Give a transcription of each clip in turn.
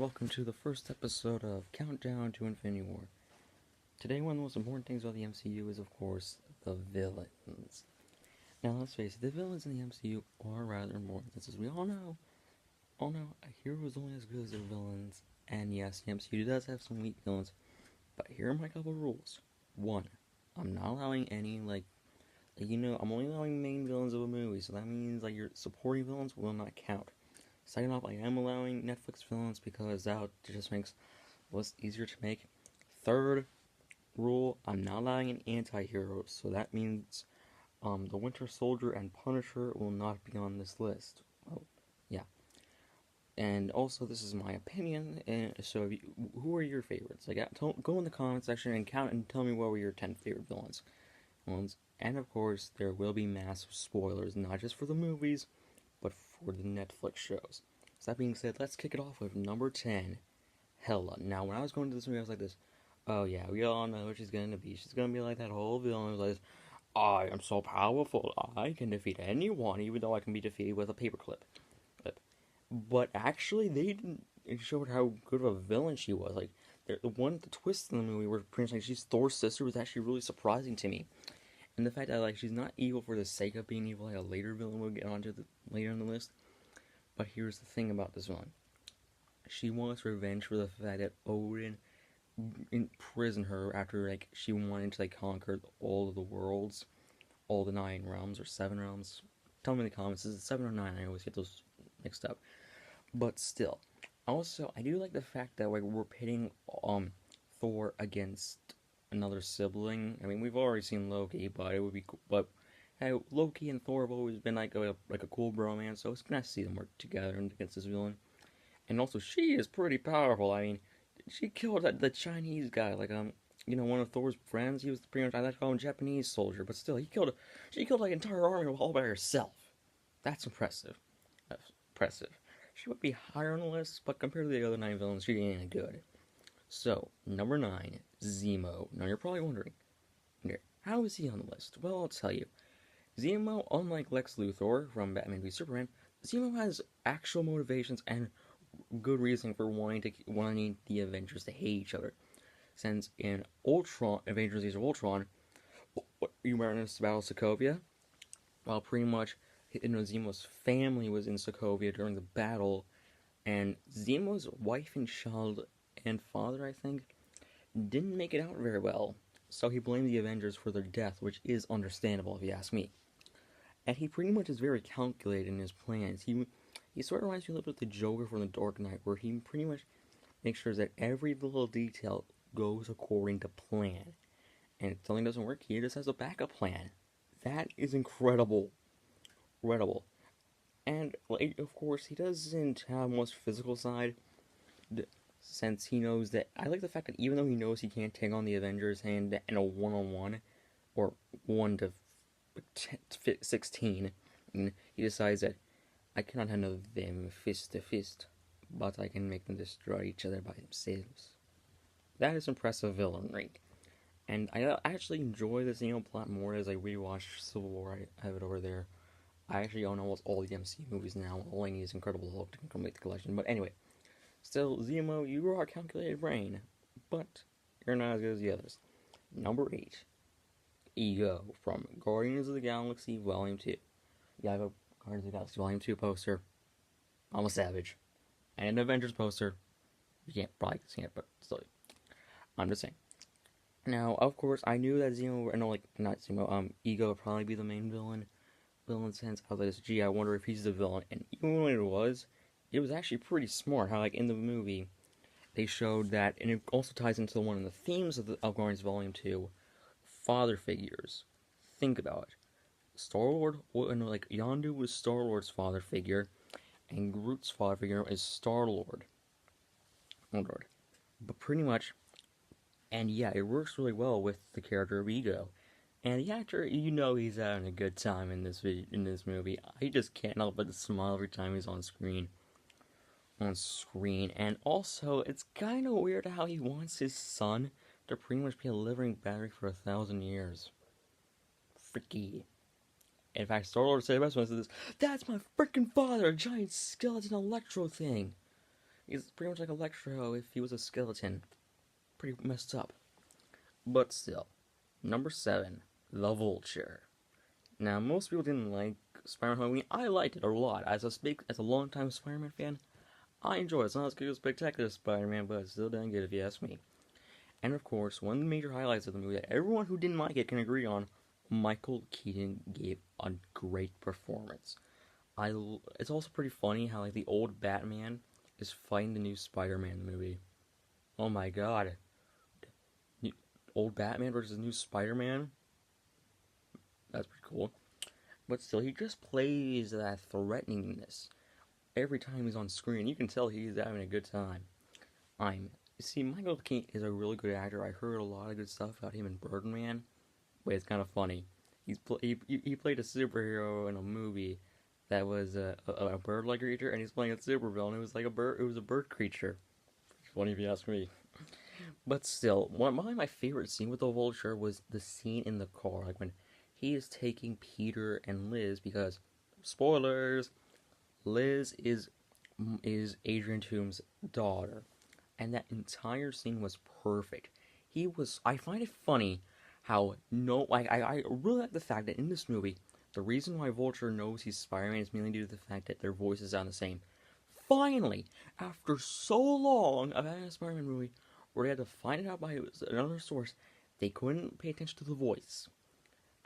welcome to the first episode of Countdown to Infinity War. Today, one of the most important things about the MCU is, of course, the villains. Now, let's face it, the villains in the MCU are rather important, since as we all know, a hero is only as good as their villains, and yes, the MCU does have some weak villains, but here are my couple rules. One, I'm not allowing any, I'm only allowing main villains of a movie, so that means, your supporting villains will not count. Second off, I am allowing Netflix villains because that just makes the list easier to make. Third rule, I'm not allowing an anti-hero, so that means the Winter Soldier and Punisher will not be on this list. Oh, yeah. And also, this is my opinion, and so who are your favorites? Go in the comment section and count and tell me what were your 10 favorite villains. And of course, there will be massive spoilers, not just for the movies, but for the Netflix shows. So that being said, let's kick it off with number 10, Hela. Now, when I was going to this movie, I was like this, oh yeah, we all know what she's gonna be. She's gonna be like that whole villain who's like, I am so powerful, I can defeat anyone, even though I can be defeated with a paperclip. But actually, they didn't show how good of a villain she was. The twist in the movie where pretty much she's Thor's sister was actually really surprising to me. And the fact that she's not evil for the sake of being evil, like a later villain we'll get onto later in the list. But here's the thing about this one: she wants revenge for the fact that Odin imprisoned her after she wanted to conquer all of the worlds, all the 9 realms or 7 realms. Tell me in the comments, is it 7 or 9? I always get those mixed up. But still, also I do like the fact that we're pitting Thor against another sibling. I mean, we've already seen Loki, but it would be cool. But hey, Loki and Thor have always been like a cool bromance, so it's nice to see them work together against this villain. And also, she is pretty powerful. I mean, she killed the Chinese guy, one of Thor's friends. He was pretty much, I like to call him Japanese soldier, but still, she killed an entire army all by herself. That's impressive. That's impressive. She would be higher on the list, but compared to the other 9 villains, she ain't good. So, number 9, Zemo. Now, you're probably wondering, how is he on the list? Well, I'll tell you. Zemo, unlike Lex Luthor from Batman v Superman, Zemo has actual motivations and good reason for wanting the Avengers to hate each other. Since in Avengers Age of Ultron, you witnessed the Battle of Sokovia, while pretty much Zemo's family was in Sokovia during the battle, and Zemo's wife and child and father, I think, didn't make it out very well. So he blamed the Avengers for their death, which is understandable if you ask me. And he pretty much is very calculated in his plans. He sort of reminds me a little bit of the Joker from The Dark Knight, where he pretty much makes sure that every little detail goes according to plan. And if something doesn't work, he just has a backup plan. That is incredible. Incredible. And, of course, he doesn't have much physical side, since he knows that, I like the fact that even though he knows he can't take on the Avengers in a one-on-one, or 1 to 16, and he decides that I cannot handle them fist to fist, but I can make them destroy each other by themselves. That is impressive villainry. And I actually enjoy the Zemo plot more as I rewatch Civil War. I have it over there. I actually own almost all the MCU movies now. All I need is Incredible Hulk to complete the collection. But anyway, still, Zemo, you are a calculated brain, but you're not as good as the others. Number 8, Ego from Guardians of the Galaxy Volume 2. Yeah, I have a Guardians of the Galaxy Volume 2 poster. I'm a savage. And an Avengers poster. You can't probably see it, but still. I'm just saying. Now, of course, I knew that Ego would probably be the main villain sense. I was like, gee, I wonder if he's the villain. And even when it was actually pretty smart how, in the movie, they showed that, and it also ties into one of the themes of Guardians Volume 2, father figures. Think about it. Star-Lord, Yondu was Star-Lord's father figure, and Groot's father figure is Star-Lord. But pretty much, and yeah, it works really well with the character of Ego. And the actor, he's having a good time in this movie. I just can't help but smile every time he's on screen. And also, it's kind of weird how he wants his son to pretty much be a living battery for 1,000 years. Freaky. In fact, Star-Lord said best when he said this, "That's my freaking father, a giant skeleton electro thing." He's pretty much like Electro if he was a skeleton. Pretty messed up. But still, number 7, The Vulture. Now, most people didn't like Spider-Man Homecoming. I liked it a lot. As a longtime Spider-Man fan, I enjoy it. It's not as good as Spectacular Spider-Man, but it's still damn good if you ask me. And of course, one of the major highlights of the movie that everyone who didn't like it can agree on, Michael Keaton gave a great performance. It's also pretty funny how like the old Batman is fighting the new Spider-Man movie. Oh my god. Old Batman versus new Spider-Man? That's pretty cool. But still, he just plays that threateningness every time he's on screen. You can tell he's having a good time. See, Michael Keaton is a really good actor. I heard a lot of good stuff about him in Birdman, but it's kind of funny. He played a superhero in a movie that was a bird-like creature, and he's playing a supervillain. It was like a bird. It was a bird creature. Funny if you ask me. But still, one of my favorite scenes with the Vulture was the scene in the car, like when he is taking Peter and Liz, because spoilers, Liz is Adrian Toome's daughter, and that entire scene was perfect. I find it funny how I really like the fact that in this movie, the reason why Vulture knows he's Spider-Man is mainly due to the fact that their voices sound the same. Finally, after so long of having a Spider-Man movie where they had to find it out by another source, they couldn't pay attention to the voice.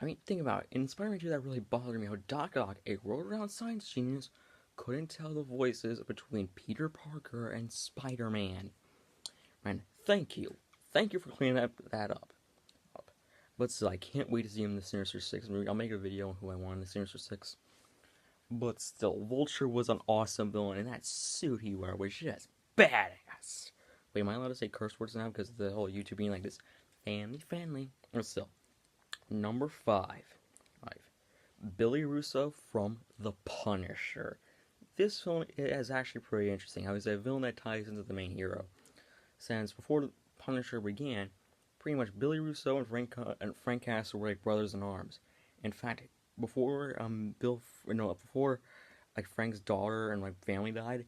I mean, think about it. In Spider-Man 2, that really bothered me how Doc Ock, a world-renowned science genius, couldn't tell the voices between Peter Parker and Spider-Man. Man, thank you. Thank you for cleaning that up. But still, I can't wait to see him in the Sinister Six movie. I'll make a video on who I want in the Sinister Six. But still, Vulture was an awesome villain, and that suit he wore was just badass. Wait, am I allowed to say curse words now because of the whole YouTube being like this family friendly? Or still, number 5, Billy Russo from The Punisher. This film is actually pretty interesting. How he's a villain that ties into the main hero. Since before The Punisher began, pretty much Billy Russo and Frank Castle were like brothers in arms. In fact, before before like Frank's daughter and like family died,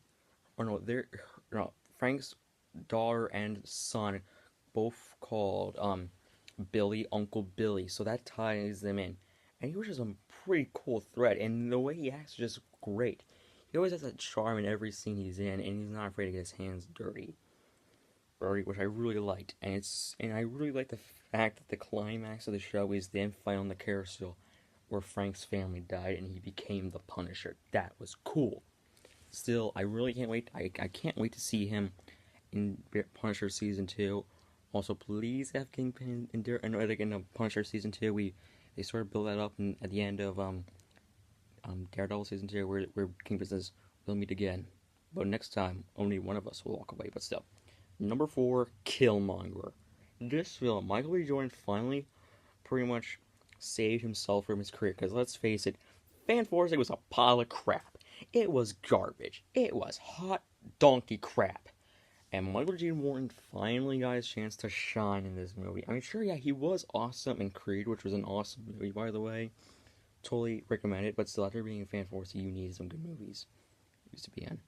Frank's daughter and son both called Billy Uncle Billy, so that ties them in. And he was just a pretty cool threat, and the way he acts is just great. He always has that charm in every scene he's in, and he's not afraid to get his hands dirty, which I really liked. And I really like the fact that the climax of the show is them fight on the carousel where Frank's family died and he became the Punisher. That was cool. Still, I really can't wait. I can't wait to see him in Punisher Season 2. Also, please have Kingpin in the Punisher Season 2. They sort of build that up at the end of Daredevil Season 2 where Kingpin says, "We'll meet again. But next time, only one of us will walk away." But still. Number 4, Killmonger. This film, Michael B. Jordan finally pretty much saved himself from his career. Because let's face it, Fan Force was a pile of crap. It was garbage. It was hot donkey crap. And Michael J. Jordan finally got his chance to shine in this movie. I mean, sure, yeah, he was awesome in Creed, which was an awesome movie, by the way. Totally recommend it, but still, after being a Fan Force, you need some good movies. Used to be in.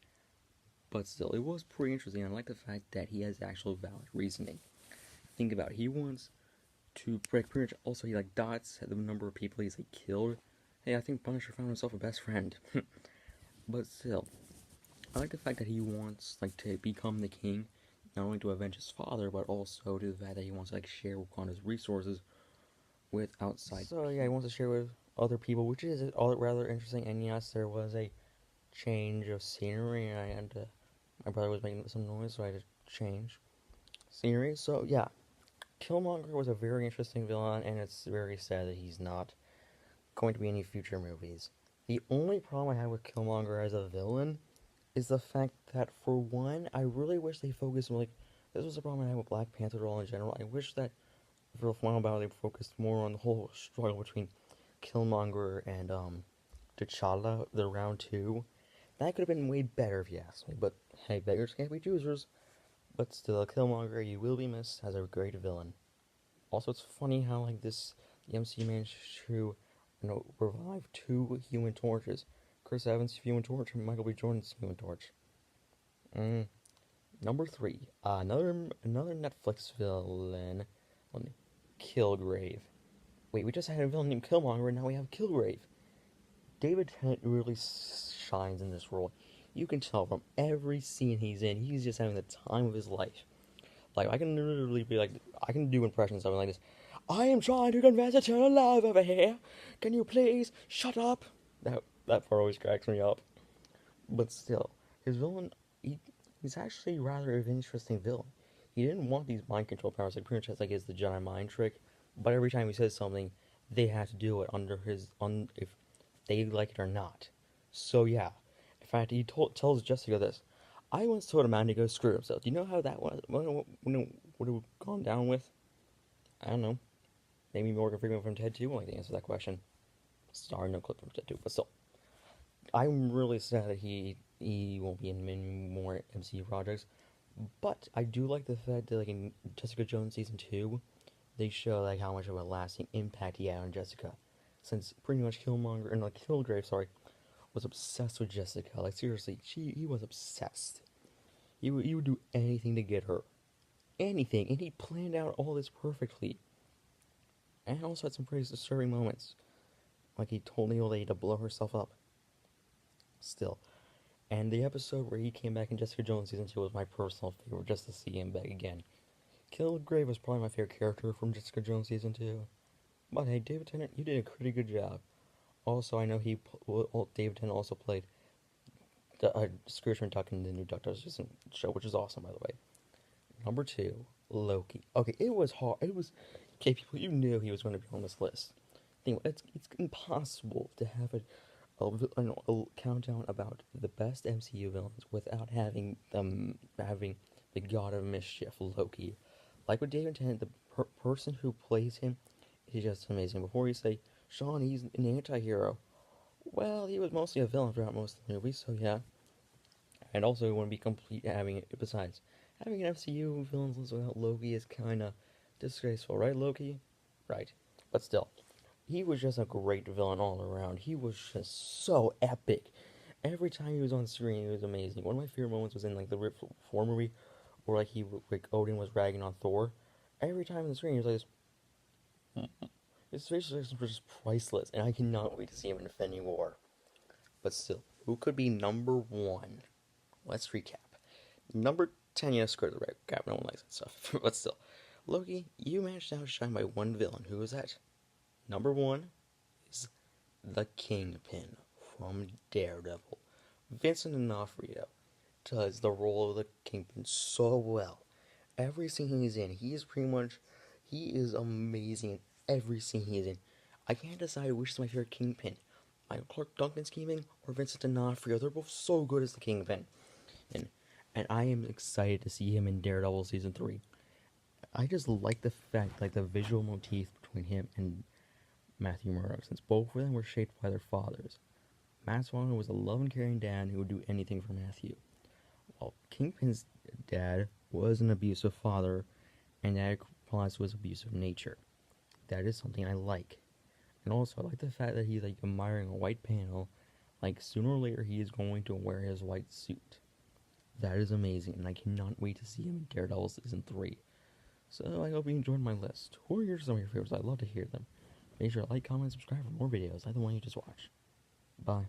But still, it was pretty interesting. I like the fact that he has actual valid reasoning. Think about it. He wants to pretty much also he like dots the number of people he's like killed. Hey, I think Punisher found himself a best friend. But still, I like the fact that he wants like to become the king, not only to avenge his father, but also to the fact that he wants to like share Wakanda's resources with outside. So yeah, he wants to share with other people, which is all rather interesting. And yes, there was a change of scenery, and I had to. My brother was making some noise, so I had to change scenery. So yeah, Killmonger was a very interesting villain, and it's very sad that he's not going to be in any future movies. The only problem I have with Killmonger as a villain is the fact that, for one, I really wish they focused more, like, this was a problem I had with Black Panther role in general. I wish that for the final battle they focused more on the whole struggle between Killmonger and T'Challa, the round 2. That could have been way better if you ask me, but hey, beggars can't be choosers. But still, Killmonger, you will be missed as a great villain. Also, it's funny how like the MCU managed to revive 2 Human Torches. Chris Evans' Human Torch and Michael B. Jordan's Human Torch. Number 3, another Netflix villain, let me, Kilgrave. Wait, we just had a villain named Killmonger, and now we have Kilgrave. David Tennant really shines in this role. You can tell from every scene he's in, he's just having the time of his life. Like, I can literally be like, I can do impressions of him like this. I am trying to convince eternal love over here. Can you please shut up? That part always cracks me up. But still, his villain, he's actually rather an interesting villain. He didn't want these mind control powers, like pretty much like it's the Jedi mind trick. But every time he says something, they have to do it if they like it or not. So yeah, in fact, he tells Jessica this. I once told a man to go screw himself. Do you know how that would have gone down with? I don't know. Maybe Morgan Freeman from Ted 2 would like to answer that question. Sorry, no clip from Ted 2, but still. I'm really sad that he won't be in many more MCU projects. But I do like the fact that, like, in Jessica Jones Season 2, they show, like, how much of a lasting impact he had on Jessica. Since pretty much Kilgrave, was obsessed with Jessica. Like, seriously, he was obsessed. He would do anything to get her. Anything. And he planned out all this perfectly. And also had some pretty disturbing moments. Like, he told Neil Lady to blow herself up. Still. And the episode where he came back in Jessica Jones Season 2 was my personal favorite, just to see him back again. Kilgrave was probably my favorite character from Jessica Jones Season 2. But hey, David Tennant, you did a pretty good job. Also, I know David Tennant also played Scrooge McDuck in the new Doctor Who show, which is awesome, by the way. Number 2, Loki. Okay, it was hard. Okay, people, you knew he was going to be on this list. It's impossible to have a countdown about the best MCU villains without having the God of Mischief, Loki. Like with David Tennant, the person who plays him is just amazing. Before you say, Sean, he's an anti-hero. Well, he was mostly a villain throughout most of the movies, so yeah. And also, it wouldn't be complete having it. Besides, having an MCU villains list without Loki is kinda disgraceful, right, Loki? Right. But still, he was just a great villain all around. He was just so epic. Every time he was on screen, he was amazing. One of my favorite moments was in like the Rip 4 movie, where like Odin was ragging on Thor. Every time on the screen, he was like this. His facial expressions were just priceless, and I cannot wait to see him in Infinity War. But still, who could be number 1? Let's recap. Number 10, screw the recap, no one likes that stuff. But still, Loki, you managed to outshine by one villain. Who was that? Number 1 is the Kingpin from Daredevil. Vincent D'Onofrio does the role of the Kingpin so well. Every scene he's in, he is amazing in every scene he's in. I can't decide which is my favorite Kingpin. Michael Clark Duncan's Kingpin or Vincent D'Onofrio. They're both so good as the Kingpin. And I am excited to see him in Daredevil Season 3. I just like the fact, like the visual motif between him and Matthew Murdock, since both of them were shaped by their fathers. Matt Swan was a loving, caring dad who would do anything for Matthew, while Kingpin's dad was an abusive father, and that implies was abusive nature. That is something I like. And also, I like the fact that he's like admiring a white panel, like sooner or later he is going to wear his white suit. That is amazing, and I cannot wait to see him in Daredevil Season 3. So I hope you enjoyed my list. Who are some of your favorites? I'd love to hear them. Make sure to like, comment, and subscribe for more videos like the one you just watched. Bye.